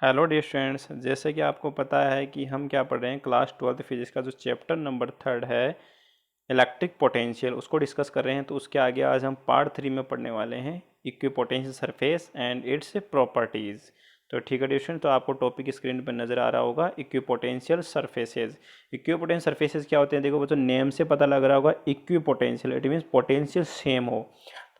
Hello dear students, जैसे कि आपको पता है कि हम क्या पढ़ रहे हैं क्लास 12th फिजिक्स का जो चैप्टर नंबर 3 है इलेक्ट्रिक पोटेंशियल उसको डिस्कस कर रहे हैं। तो उसके आगे आज हम पार्ट 3 में पढ़ने वाले हैं equipotential surface and it's properties. तो ठीक है डियर स्टूडेंट, तो आपको टॉपिक स्क्रीन पर नज़र आ रहा होगा इक्विपोटेंशियल सरफेसेज। इक्विपोटेंशियल सरफेसेज क्या होते हैं? देखो बच्चों, नेम से पता लग रहा होगा equipotential, it means potential same हो।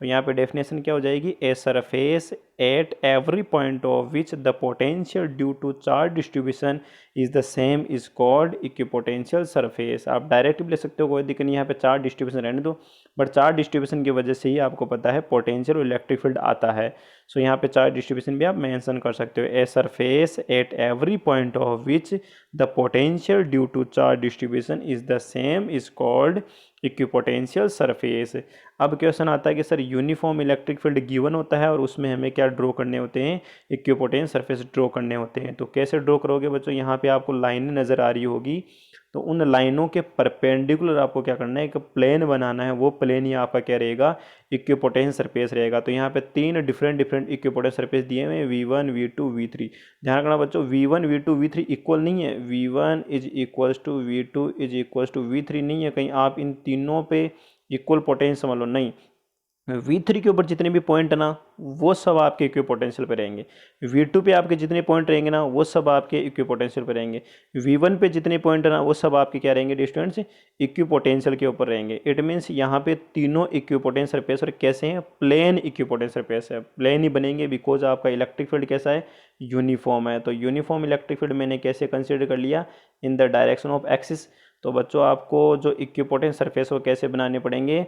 तो यहाँ पे डेफिनेशन क्या हो जाएगी? A surface at every point of which the potential due to charge distribution is the same is called equipotential surface. आप डायरेक्ट भी ले सकते हो, कोई दिक्कत नहीं, यहाँ पे चार्ज डिस्ट्रीब्यूशन रहने दो, बट चार्ज डिस्ट्रीब्यूशन की वजह से ही आपको पता है पोटेंशियल और इलेक्ट्रिक फील्ड आता है। सो यहाँ पे चार्ज डिस्ट्रीब्यूशन भी आप मेंशन कर सकते हो। A surface at every point of which the potential due to charge distribution is the same is called equipotential surface. अब क्वेश्चन आता है कि sir uniform electric field given होता है और उसमें हमें क्या ड्रॉ करने होते हैं? इक्विपोटेंशियल सरफेस ड्रॉ करने होते हैं। तो कैसे ड्रॉ करोगे बच्चों? यहाँ पे आपको लाइनें नज़र आ रही होगी, तो उन लाइनों के परपेंडिकुलर आपको क्या करना है? एक प्लेन बनाना है। वो प्लेन ही आपका क्या रहेगा? इक्विपोटेंशियल सरफेस रहेगा। तो यहाँ पे तीन डिफरेंट इक्विपोटेंशियल सरफेस दिए हुए हैं, V1 V2 V3। ध्यान रखना बच्चों, V1 V2 V3 इक्वल नहीं है। V1 is equals to V2 is equals to V3 नहीं है। कहीं आप इन तीनों पे इक्वल पोटेंशियल समझ लो, नहीं। V3 के ऊपर जितने भी पॉइंट है ना, वो सब आपके इक्विपोटेंशियल पे रहेंगे। V2 पे आपके जितने पॉइंट रहेंगे ना, वो सब आपके इक्विपोटेंशियल पे रहेंगे। V1 पे जितने पॉइंट है ना, वो सब आपके क्या रहेंगे डिस्टेंस? इक्विपोटेंशियल के ऊपर रहेंगे। इट मीन्स यहाँ पे तीनों इक्विपोटेंशियल सरफेस और कैसे हैं? प्लेन इक्विपोटेंशियल सरफेस है, प्लेन ही बनेंगे, बिकॉज आपका इलेक्ट्रिक फील्ड कैसा है? यूनिफॉर्म है। तो यूनिफॉर्म इलेक्ट्रिक फील्ड मैंने कैसे कंसिडर कर लिया? In the direction of axis. तो बच्चों, आपको जो इक्विपोटेंशियल सरफेस वो कैसे बनाने पड़ेंगे?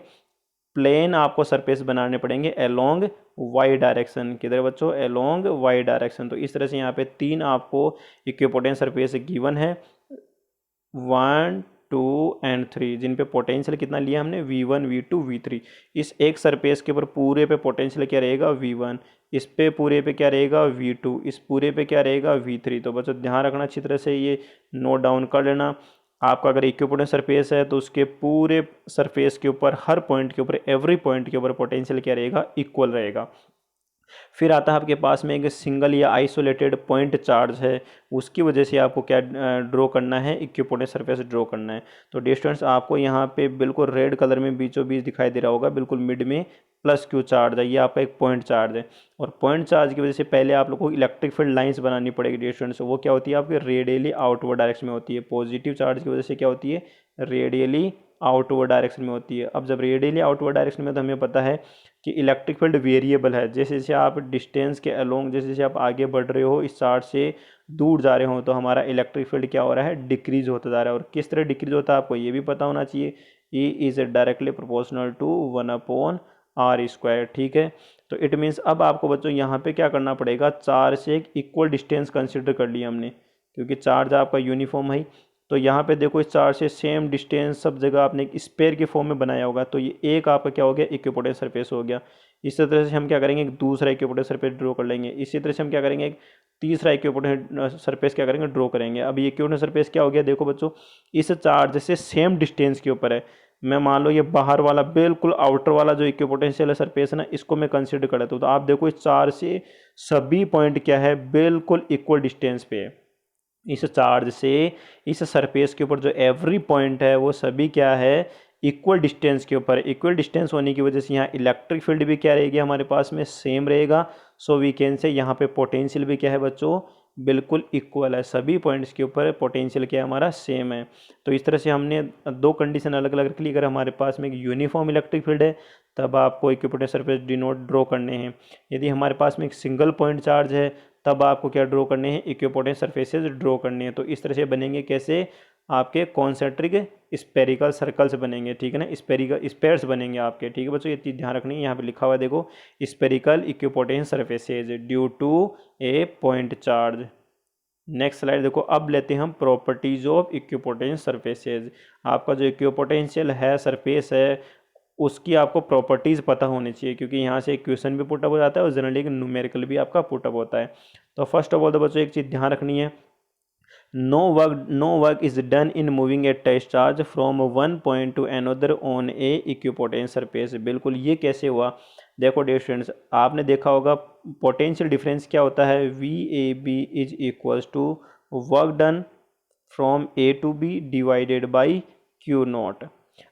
प्लेन आपको सरफेस बनाने पड़ेंगे अलोंग वाई डायरेक्शन। किधर बच्चों? Along Y direction. तो इस तरह से यहाँ पे तीन आपको इक्विपोटेंशियल सरफेस गिवन है, 1 2 एंड 3, जिन पे पोटेंशियल कितना लिया हमने? V1 V2 V3। इस एक सरफेस के ऊपर पूरे पे पोटेंशियल क्या रहेगा? V1। इस पे पूरे पे क्या रहेगा? V2। इस पूरे पे क्या रहेगा? V3। तो बच्चों ध्यान रखना अच्छी तरह से, ये नोट डाउन कर लेना। आपका अगर इक्विपोटेंशियल सरफेस है तो उसके पूरे सरफेस के ऊपर, हर पॉइंट के ऊपर, एवरी पॉइंट के ऊपर पोटेंशियल क्या रहेगा? इक्वल रहेगा। फिर आता है आपके पास में एक सिंगल या आइसोलेटेड पॉइंट चार्ज है, उसकी वजह से आपको क्या ड्रॉ करना है? इक्विपोटेंशियल सरफेस ड्रॉ करना है। तो डिस्टेंस आपको यहाँ पे बिल्कुल रेड कलर में बीचों बीच दिखाई दे रहा होगा, बिल्कुल मिड में प्लस क्यू चार्ज है, ये आपका एक पॉइंट चार्ज है। और पॉइंट चार्ज की वजह से पहले आप लोगों को इलेक्ट्रिक फील्ड लाइंस बनानी पड़ेगी डिस्टेंस। वो क्या होती है? आपकी रेडियली आउटवर्ड डायरेक्शन में होती है। पॉजिटिव चार्ज की वजह से क्या होती है? रेडियली आउटवर्ड डायरेक्शन में होती है। अब जब रेडियली आउटवर्ड डायरेक्शन में, तो हमें पता है कि इलेक्ट्रिक फील्ड वेरिएबल है। जैसे जैसे आप डिस्टेंस के अलोंग, जैसे जैसे आप आगे बढ़ रहे हो, इस चार्ज से दूर जा रहे हो, तो हमारा इलेक्ट्रिक फील्ड क्या हो रहा है? डिक्रीज होता जा रहा है। और किस तरह डिक्रीज होता है आपको ये भी पता होना चाहिए। E is directly proportional to 1/r²। ठीक है, तो इट मीन्स अब आपको बच्चों यहाँ पे क्या करना पड़ेगा? चार्ज से एक इक्वल डिस्टेंस कंसिडर कर लिया हमने, क्योंकि चार्ज आपका यूनिफॉर्म है। तो यहाँ पे देखो, इस चार्ज से सेम डिस्टेंस सब जगह आपने एक स्पेयर के फॉर्म में बनाया होगा, तो ये एक आपका क्या हो गया? इक्विपोटेंशियल सरफेस हो गया। इसी तरह से हम क्या करेंगे? एक दूसरा इक्विपोटेंशियल सरफेस ड्रॉ कर लेंगे। इसी तरह से हम क्या करेंगे? एक तीसरा इक्विपोटेंशियल सरफेस क्या करेंगे? ड्रॉ करेंगे। अब ये इक्विपोटेंशियल सरफेस क्या हो गया? देखो बच्चों, इस चार्ज से सेम डिस्टेंस के ऊपर है। मैं मान लो ये बाहर वाला, बिल्कुल आउटर वाला जो इक्विपोटेंशियल सरफेस है ना, इसको मैं कंसिडर कर लेता हूँ। तो आप देखो, इस चार्ज से सभी पॉइंट क्या है? बिल्कुल इक्वल डिस्टेंस पे है। इस चार्ज से इस सरफेस के ऊपर जो एवरी पॉइंट है, वो सभी क्या है? इक्वल डिस्टेंस के ऊपर। इक्वल डिस्टेंस होने की वजह से यहाँ इलेक्ट्रिक फील्ड भी क्या रहेगी हमारे पास में? सेम रहेगा। सो वी कैन से यहाँ पे पोटेंशियल भी क्या है बच्चों? बिल्कुल इक्वल है। सभी पॉइंट्स के ऊपर पोटेंशियल क्या है हमारा? सेम है। तो इस तरह से हमने दो कंडीशन अलग अलग रख ली। अगर हमारे पास में एक यूनिफॉर्म इलेक्ट्रिक फील्ड है, तब आपको इक्विपोटेंशियल सरफेस डिनोट ड्रॉ करने हैं। यदि हमारे पास में एक सिंगल पॉइंट चार्ज है, तब आपको क्या ड्रॉ करने हैं? इक्विपोटेंशियल सरफेसेज ड्रॉ करने हैं। तो इस तरह से बनेंगे कैसे? आपके कॉन्सेंट्रिक स्पेरिकल सर्कल्स बनेंगे। ठीक है ना, स्पेरिकल स्पेयर्स बनेंगे आपके। ठीक है बच्चों, ये चीज़ ध्यान रखनी है। यहाँ पे लिखा हुआ है देखो, spherical equipotential surfaces due to a point charge. Next slide देखो। अब लेते हैं हम प्रॉपर्टीज ऑफ इक्विपोटेंशियल सरफेसेज। आपका जो इक्विपोटेंशियल है सरफेस है, उसकी आपको प्रॉपर्टीज़ पता होनी चाहिए, क्योंकि यहाँ से एक क्वेश्चन भी पुटअप हो जाता है और जनरली एक न्यूमेरिकल भी आपका पुटअप होता है। तो फर्स्ट ऑफ ऑल तो बच्चों एक चीज़ ध्यान रखनी है, no work is done in moving a test charge from one point to another on a equipotential surface. बिल्कुल, ये कैसे हुआ? देखो डियर स्टूडेंट्स, आपने देखा होगा पोटेंशियल डिफरेंस क्या होता है, V A B is equals to work done from A to B divided by Q naught.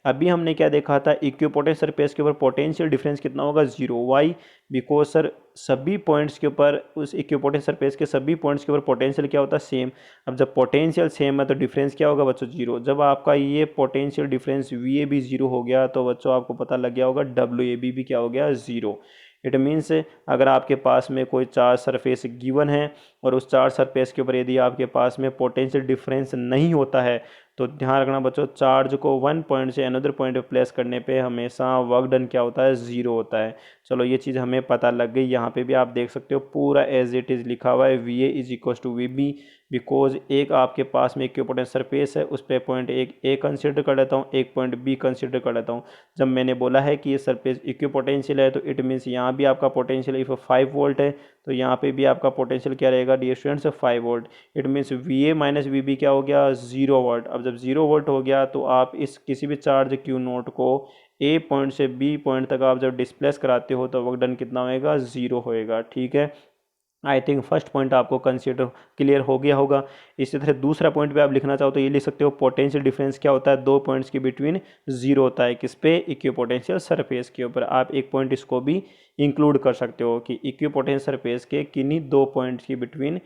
अभी हमने क्या देखा था, इक्विपोटेंशियल सरफेस के ऊपर पोटेंशियल डिफरेंस कितना होगा, जीरो। वाई, बिकॉज सर सभी पॉइंट्स के ऊपर, उस इक्विपोटेंशियल सरफेस के सभी पॉइंट्स के ऊपर पोटेंशियल क्या होता है, सेम। अब जब पोटेंशियल सेम है तो डिफरेंस क्या होगा बच्चों, जीरो। जब आपका ये potential difference V A B zero हो गया तो बच्चों आपको पता लग गया होगा डब्ल्यू ए बी भी क्या हो गया, जीरो। इट मीन्स अगर आपके पास में कोई चार्ज सरफेस गिवन है और उस चार्ज सरफेस के ऊपर यदि आपके पास में पोटेंशियल डिफरेंस नहीं होता है तो ध्यान रखना बच्चों, चार्ज को वन पॉइंट से अनदर पॉइंट पे प्लेस करने पे हमेशा वर्क डन क्या होता है, ज़ीरो होता है। चलो ये चीज़ हमें पता लग गई। यहाँ पे भी आप देख सकते हो पूरा एज इट इज़ लिखा हुआ है, V A is equal to V B. Because एक आपके पास में इक्विपोटेंशियल सरफेस है, उस पर पॉइंट एक ए कंसिडर कर लेता हूँ, एक पॉइंट बी कंसिडर कर लेता हूँ। जब मैंने बोला है कि ये सरफेस इक्विपोटेंशियल है तो इट मीन्स यहाँ भी आपका पोटेंशियल इफ 5 वोल्ट है तो यहाँ पे भी आपका पोटेंशियल क्या रहेगा dear students, 5 volt. It means V A minus V B क्या हो गया, 0 वोल्ट। अब जब 0 वोल्ट हो गया तो आप इस किसी भी चार्ज क्यू नोट को ए पॉइंट से बी पॉइंट तक आप जब डिस्प्लेस कराते हो तो वर्क डन कितना होएगा, 0 होएगा। ठीक है, आई थिंक फर्स्ट पॉइंट आपको कंसिडर क्लियर हो गया होगा। इसी तरह दूसरा पॉइंट भी आप लिखना चाहो तो ये लिख सकते हो, पोटेंशियल डिफरेंस क्या होता है, दो पॉइंट्स के बिटवीन जीरो होता है। किस पे, इक्विपोटेंशियल सरफेस के ऊपर। आप एक पॉइंट इसको भी इंक्लूड कर सकते हो कि इक्विपोटेंशियल सरफेस के किन्हीं दो पॉइंट्स के बिटवीन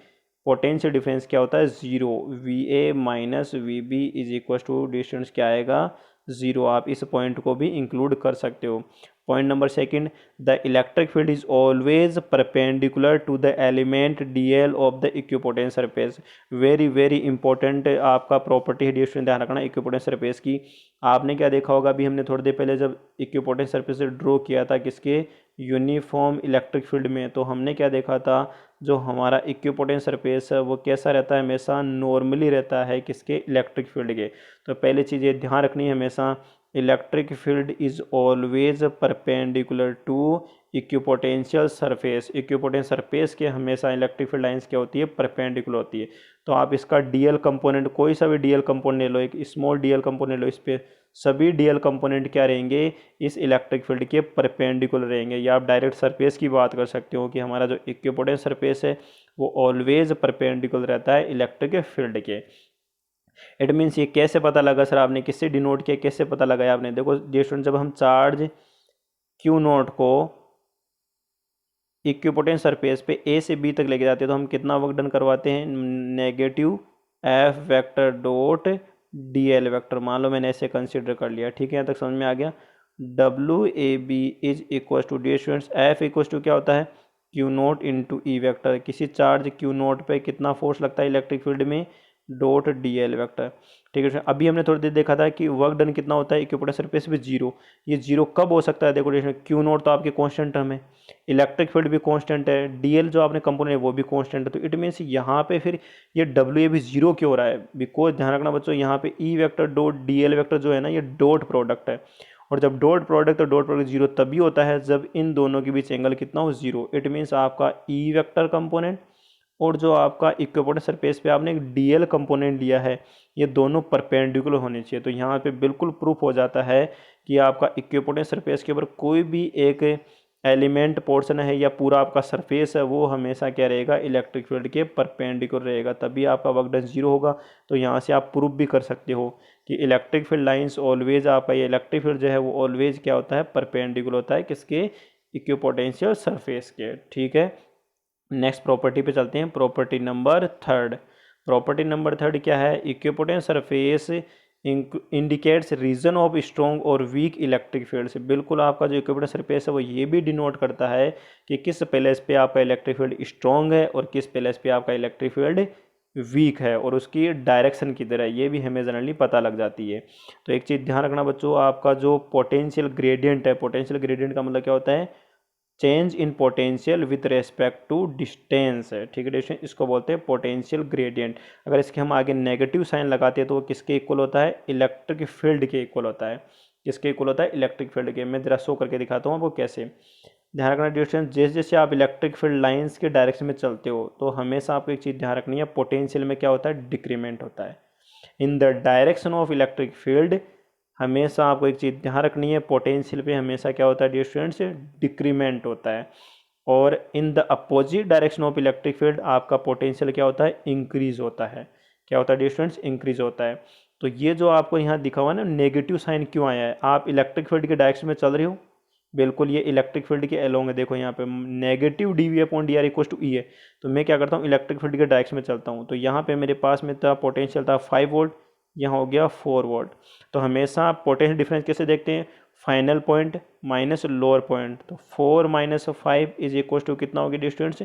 पोटेंशियल डिफरेंस क्या होता है, zero. V A minus V B is equal to distance क्या आएगा, जीरो। आप इस पॉइंट को भी इंक्लूड कर सकते हो। Point number second, the electric field is always perpendicular to the element D L of the equipotential surface. Very very important आपका प्रॉपर्टी है डियर स्टूडेंट, ध्यान रखना इक्विपोटेंशियल सरफेस की। आपने क्या देखा होगा, अभी हमने थोड़ी देर पहले जब इक्विपोटेंशियल सरफेस ड्रॉ किया था किसके, यूनिफॉर्म इलेक्ट्रिक फील्ड में, तो हमने क्या देखा था, जो हमारा इक्विपोटेंशियल सरफेस है वो कैसा रहता है, हमेशा नॉर्मली रहता है किसके, इलेक्ट्रिक फील्ड के। तो पहली चीज़ ये ध्यान रखनी है हमेशा, electric field is always perpendicular to equipotential surface. Equipotential surface के हमेशा इलेक्ट्रिक फील्ड लाइंस क्या होती है, परपेंडिकुलर होती है। तो आप इसका डीएल कंपोनेंट, कोई सा भी डीएल कंपोनेंट ले लो, एक स्मॉल डीएल कंपोनेंट लो, इस पे सभी डीएल कंपोनेंट क्या रहेंगे, इस इलेक्ट्रिक फील्ड के परपेंडिकुलर रहेंगे। या आप डायरेक्ट सरफेस की बात कर सकते हो कि हमारा जो इक्विपोटेंशियल सरफेस है वो ऑलवेज परपेंडिकुलर रहता है इलेक्ट्रिक फील्ड के। इट मीन्स ये कैसे पता लगा सर, आपने किससे डिनोट किया, कैसे पता लगाया आपने, देखो डियर स्टूडेंट, जब हम चार्ज क्यू नोट को इक्विपोटेंशियल सरफेस पे ए से बी तक लेके जाते हैं तो हम कितना वर्क डन करवाते हैं, negative F vector dot D L vector. मान लो मैंने ऐसे कंसिडर कर लिया, ठीक है, यहाँ तक समझ में आ गया। W A B is equal to, dear students, F equal to क्या होता है, Q naught into E vector. किसी चार्ज क्यू नोट पे कितना फोर्स लगता है इलेक्ट्रिक फील्ड में, डॉट डी एल वेक्टर। ठीक है, अभी हमने थोड़ी देर देखा था कि वर्क डन कितना होता है इक्विपोटेंशियल सरफेस पे, जीरो। ये जीरो कब हो सकता है, देखो क्यू नोट तो आपके कांस्टेंट टर्म है, इलेक्ट्रिक फील्ड भी कांस्टेंट है, डीएल जो आपने कंपोनेंट है वो भी कांस्टेंट है। तो इट मीन्स यहाँ पे फिर ये डब्ल्यू ए भी जीरो क्यों हो रहा है, बिकॉज ध्यान रखना बच्चों, यहाँ पे E vector dot D L vector जो है ना, ये डॉट प्रोडक्ट है। और जब डॉट प्रोडक्ट, तो डॉट प्रोडक्ट जीरो तभी होता है जब इन दोनों के बीच एंगल कितना हो, जीरो। इट मीन्स आपका ई वेक्टर कंपोनेंट और जो आपका इक्विपोटेंशियल सरफेस पे आपने एक डीएल कंपोनेंट लिया है, ये दोनों परपेंडिकुलर होने चाहिए। तो यहाँ पे बिल्कुल प्रूफ हो जाता है कि आपका इक्विपोटेंशियल सरफेस के ऊपर कोई भी एक एलिमेंट पोर्शन है या पूरा आपका सरफेस है वो हमेशा क्या रहेगा, इलेक्ट्रिक फील्ड के परपेंडिकुलर रहेगा, तभी आपका वर्क डन जीरो होगा। तो यहाँ से आप प्रूफ भी कर सकते हो कि इलेक्ट्रिक फील्ड लाइंस ऑलवेज, आपका ये इलेक्ट्रिक फील्ड जो है वो ऑलवेज क्या होता है, परपेंडिकुलर होता है किसके, इक्विपोटेंशियल सरफेस के। ठीक है, नेक्स्ट प्रॉपर्टी पे चलते हैं, property number third. Property number third क्या है, equipotential surface indicates region of strong और वीक इलेक्ट्रिक फील्ड से। बिल्कुल आपका जो इक्विपोटेंशियल सरफेस है वो ये भी डिनोट करता है कि किस प्लेस पे आपका इलेक्ट्रिक फील्ड स्ट्रॉन्ग है और किस प्लेस पे आपका इलेक्ट्रिक फील्ड वीक है, और उसकी डायरेक्शन किधर है ये भी हमें जनरली पता लग जाती है। तो एक चीज़ ध्यान रखना बच्चों, आपका जो पोटेंशियल ग्रेडियंट है, पोटेंशियल ग्रेडियंट का मतलब क्या होता है, change in potential with respect to distance है। ठीक है डिस्टेंस, इसको बोलते हैं पोटेंशियल ग्रेडियंट। अगर इसके हम आगे नेगेटिव साइन लगाते हैं तो वो किसके इक्वल होता है, इलेक्ट्रिक फील्ड के इक्वल होता है। किसके इक्वल होता है, इलेक्ट्रिक फील्ड के। मैं जरा शो करके दिखाता हूँ आपको कैसे। ध्यान रखना डिस्टेंस, जैसे जैसे आप इलेक्ट्रिक फील्ड लाइंस के डायरेक्शन में चलते हो तो हमेशा आपको एक चीज़ ध्यान रखनी है, पोटेंशियल में क्या होता है, डिक्रीमेंट होता है। In the direction of electric field हमेशा आपको एक चीज़ ध्यान रखनी है, पोटेंशियल पे हमेशा क्या होता है डियर स्टूडेंट्स, डिक्रीमेंट होता है, और in the opposite direction of electric field आपका पोटेंशियल क्या होता है, इंक्रीज होता है। क्या होता है डियर स्टूडेंट्स, इंक्रीज होता है। तो ये जो आपको यहाँ दिखा हुआ है ना नेगेटिव साइन क्यों आया है, आप इलेक्ट्रिक फील्ड के डायरेक्शन में चल रहे हो, बिल्कुल ये इलेक्ट्रिक फील्ड के अलोंग है, देखो यहाँ पे नेगेटिव dV/dr=E है, तो मैं क्या करता हूँ इलेक्ट्रिक फील्ड के डायरेक्शन में चलता हूँ, तो यहाँ पे मेरे पास में था पोटेंशियल था 5 वोल्ट, यहाँ हो गया 4 वोल्ट। तो हमेशा आप पोटेंशियल डिफरेंस कैसे देखते हैं, final point minus lower point, तो 4 - 5 = कितना हो गया डिस्टेंस,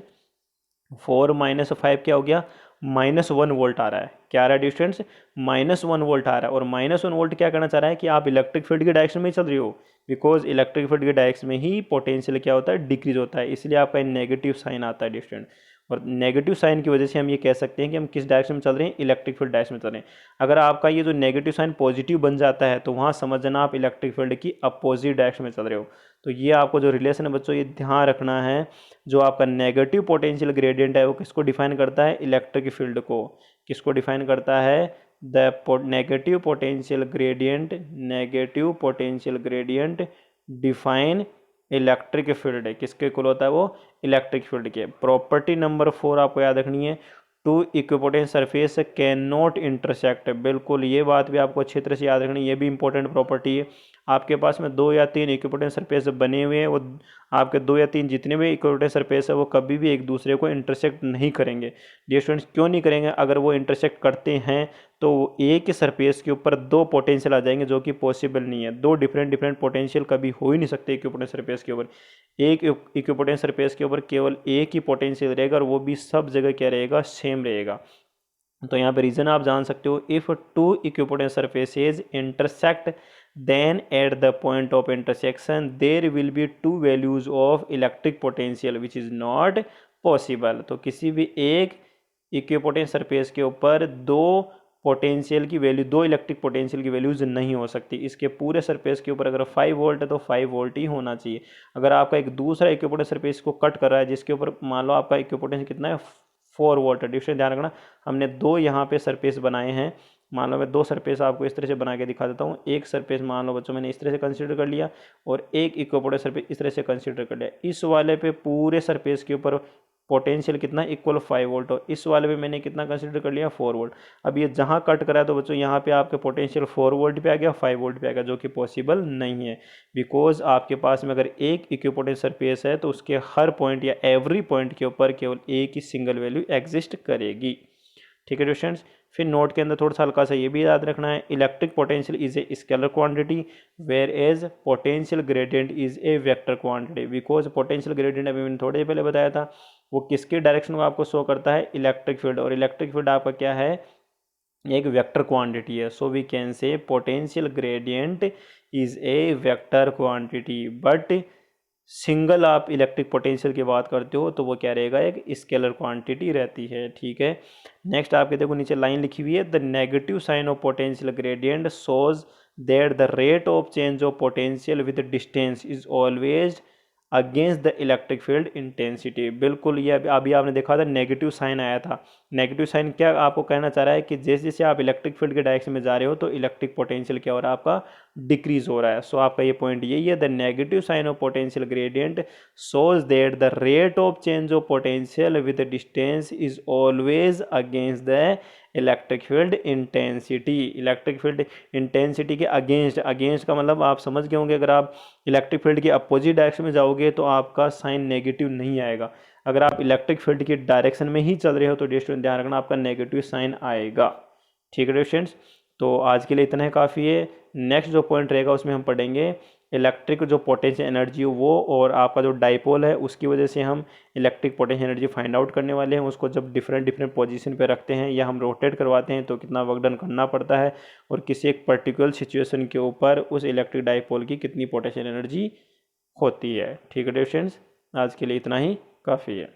4 - 5 क्या हो गया, -1 वोल्ट आ रहा है। क्या आ रहा है डिस्टेंस, -1 वोल्ट आ रहा है। और -1 वोल्ट क्या करना चाह रहा है कि आप इलेक्ट्रिक फील्ड के डायरेक्शन में ही चल रही हो, बिकॉज इलेक्ट्रिक फील्ड के डायरेक्शन में ही पोटेंशियल क्या होता है, डिक्रीज होता है, इसलिए आपका नेगेटिव साइन आता है डिस्टेंस। और नेगेटिव साइन की वजह से हम ये कह सकते हैं कि हम किस डायरेक्शन में चल रहे हैं, इलेक्ट्रिक फील्ड डायरेक्शन में चल रहे हैं। अगर आपका ये जो नेगेटिव साइन पॉजिटिव बन जाता है तो वहाँ समझना आप इलेक्ट्रिक फील्ड की अपोजिट डायरेक्शन में चल रहे हो। तो ये आपको जो रिलेशन है बच्चों, ये ध्यान रखना है। जो आपका नेगेटिव पोटेंशियल ग्रेडियंट है वो किसको डिफाइन करता है, इलेक्ट्रिक फील्ड को। किसको डिफाइन करता है, the negative potential gradient define electric field है। किसके इक्वल होता है वो, इलेक्ट्रिक फील्ड के। प्रॉपर्टी नंबर 4 आपको याद रखनी है, two equipotent surface can not intersect. बिल्कुल ये बात भी आपको अच्छी तरह से याद रखनी है, ये भी इंपॉर्टेंट प्रॉपर्टी है। आपके पास में 2 या 3 इक्विपोटेंट सरफेस बने हुए हैं, वो आपके 2 या 3 जितने भी इक्विपोटेंट सरफेस है वो कभी भी एक दूसरे को इंटरसेक्ट नहीं करेंगे। डियर स्टूडेंट्स क्यों नहीं करेंगे, अगर वो इंटरसेक्ट करते हैं तो एक ही सरफेस के ऊपर 2 पोटेंशियल आ जाएंगे, जो कि पॉसिबल नहीं है। 2 डिफरेंट पोटेंशियल कभी हो ही नहीं सकते इक्विपोटेंट सरफेस के ऊपर। एक इक्विपोटेंट सरफेस के ऊपर केवल एक ही पोटेंशियल रहेगा, और वो भी सब जगह क्या रहेगा, सेम रहेगा। तो यहाँ पे रीजन आप जान सकते हो, if 2 equipotent surfaces intersect then at the point of intersection there will be 2 values of electric potential which is not possible। तो किसी भी एक इक्विपोटेंट सरफेस के ऊपर 2 पोटेंशियल की वैल्यू, 2 इलेक्ट्रिक पोटेंशियल की वैल्यूज नहीं हो सकती। इसके पूरे सरफेस के ऊपर अगर 5 वोल्ट है तो 5 वोल्ट ही होना चाहिए। अगर आपका एक दूसरा इक्विपोटेंट सरफेस को कट कर रहा है जिसके ऊपर मान लो आपका इक्विपोटेंस कितना है, 4 वोल्ट है। डिफरेंस ध्यान रखना, हमने 2 यहाँ पे सरफेस बनाए हैं। मान लो मैं 2 सरफेस आपको इस तरह से बना के दिखा देता हूँ। एक सरफेस मान लो बच्चों मैंने इस तरह से कंसीडर कर लिया, और एक इक्विपोटेंट सरफेस इस तरह से कंसीडर कर लिया। इस वाले पे पूरे सरफेस के ऊपर पोटेंशियल कितना इक्वल 5 वोल्ट, और इस वाले पे मैंने कितना कंसीडर कर लिया, 4 वोल्ट। अब ये जहाँ कट करा है तो बच्चों यहाँ पे आपके पोटेंशियल 4 वोल्ट पे आ गया, 5 वोल्ट पे आ गया, जो कि पॉसिबल नहीं है। बिकॉज आपके पास में अगर एक इक्विपोटेंट सरफेस है तो उसके हर पॉइंट या एवरी पॉइंट के ऊपर केवल एक ही सिंगल वैल्यू एग्जिस्ट करेगी। ठीक है स्टूडेंट्स। फिर नोट के अंदर थोड़ा सा हल्का सा ये भी याद रखना है, electric potential is a scalar quantity whereas potential gradient is a vector quantity. Because potential gradient अभी मैंने थोड़े पहले बताया था, वो किसके डायरेक्शन को आपको शो करता है, इलेक्ट्रिक फील्ड। और इलेक्ट्रिक फील्ड आपका क्या है, एक वेक्टर क्वांटिटी है। So we can say potential gradient is a vector quantity. But single आप इलेक्ट्रिक पोटेंशियल की बात करते हो तो वो क्या रहेगा, एक स्केलर क्वांटिटी रहती है। ठीक है। नेक्स्ट आपके देखो नीचे लाइन लिखी हुई है, the negative sign of potential gradient shows that the rate of change of potential with distance is always against the electric field intensity. बिल्कुल ये अभी आपने देखा था नेगेटिव साइन आया था। नेगेटिव साइन क्या आपको कहना चाह रहा है कि जैसे जैसे आप इलेक्ट्रिक फील्ड के डायरेक्शन में जा रहे हो तो इलेक्ट्रिक पोटेंशियल क्या हो रहा है, आपका डिक्रीज हो रहा है। सो आपका ये पॉइंट यही है, the negative sign of potential gradient shows that the rate of change of potential with distance is always against the electric field intensity. Electric field intensity के अगेंस्ट का मतलब आप समझ गए होंगे, अगर आप इलेक्ट्रिक फील्ड के अपोजिट डायरेक्शन में जाओगे तो आपका साइन नेगेटिव नहीं आएगा। अगर आप इलेक्ट्रिक फील्ड की डायरेक्शन में ही चल रहे हो तो स्टूडेंट ध्यान रखना आपका नेगेटिव साइन आएगा। ठीक है स्टूडेंट्स, तो आज के लिए इतना है, काफ़ी है। नेक्स्ट जो पॉइंट रहेगा उसमें हम पढ़ेंगे इलेक्ट्रिक जो पोटेंशियल एनर्जी वो, और आपका जो डाइपोल है उसकी वजह से हम electric potential energy find out करने वाले हैं। उसको जब डिफरेंट पोजीशन पे रखते हैं या हम रोटेट करवाते हैं तो कितना वर्क डन करना पड़ता है, और किसी एक पर्टिकुलर सिचुएशन के ऊपर उस इलेक्ट्रिक डाइपोल की कितनी पोटेंशियल एनर्जी होती है। ठीक है स्टूडेंट्स, आज के लिए इतना ही काफ़ी है।